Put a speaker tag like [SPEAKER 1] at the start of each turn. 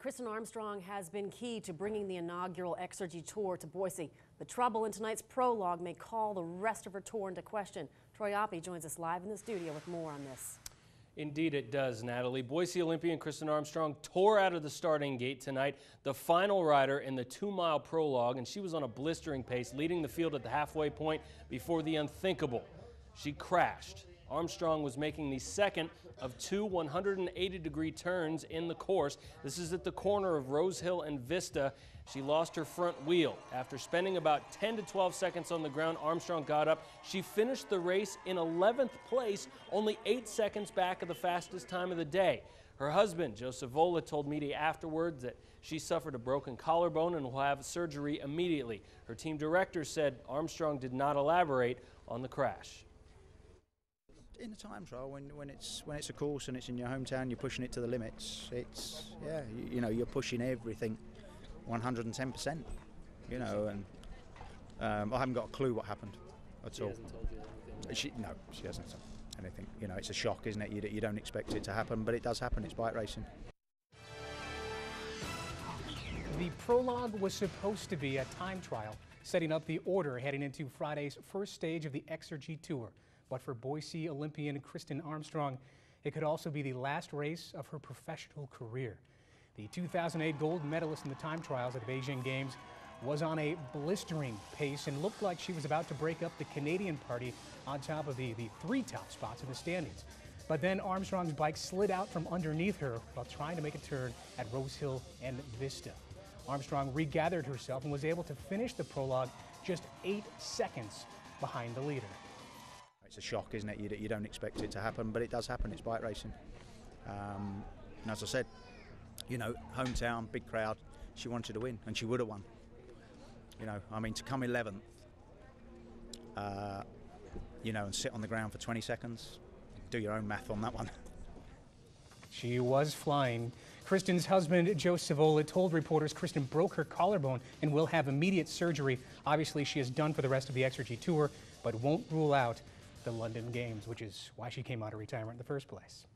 [SPEAKER 1] Kristin Armstrong has been key to bringing the inaugural Exergy Tour to Boise. The trouble in tonight's prologue may call the rest of her tour into question. Troy Oppie joins us live in the studio with more on this.
[SPEAKER 2] Indeed it does, Natalie. Boise Olympian Kristin Armstrong tore out of the starting gate tonight, the final rider in the 2-mile prologue, and she was on a blistering pace, leading the field at the halfway point before the unthinkable. She crashed. Armstrong was making the second of two 180-degree turns in the course. This is at the corner of Rose Hill and Vista. She lost her front wheel. After spending about 10 to 12 seconds on the ground, Armstrong got up. She finished the race in 11th place, only 8 seconds back of the fastest time of the day. Her husband, Joe Savola, told media afterwards that she suffered a broken collarbone and will have surgery immediately. Her team director said Armstrong did not elaborate on the crash.
[SPEAKER 3] In a time trial, when it's a course and it's in your hometown, you're pushing it to the limits. It's you know, you're pushing everything 110%. You know, and I haven't got a clue what happened at all.
[SPEAKER 2] She hasn't told you anything?
[SPEAKER 3] No, she hasn't told anything. You know, it's a shock, isn't it? You don't expect it to happen, but it does happen. It's bike racing.
[SPEAKER 4] The prologue was supposed to be a time trial, setting up the order heading into Friday's first stage of the Exergy Tour. But for Boise Olympian Kristin Armstrong, it could also be the last race of her professional career. The 2008 gold medalist in the time trials at the Beijing Games was on a blistering pace and looked like she was about to break up the Canadian party on top of the three top spots in the standings. But then Armstrong's bike slid out from underneath her while trying to make a turn at Rose Hill and Vista. Armstrong regathered herself and was able to finish the prologue just 8 seconds behind the leader.
[SPEAKER 3] It's a shock, isn't it? You don't expect it to happen, but it does happen. It's bike racing. And as I said, you know, hometown, big crowd. She wanted to win, and she would have won. You know, I mean, to come 11th, you know, and sit on the ground for 20 seconds, do your own math on that one.
[SPEAKER 4] She was flying. Kristin's husband, Joe Savola, told reporters Kristin broke her collarbone and will have immediate surgery. Obviously, she is done for the rest of the Exergy Tour, but won't rule out the London Games, which is why she came out of retirement in the first place.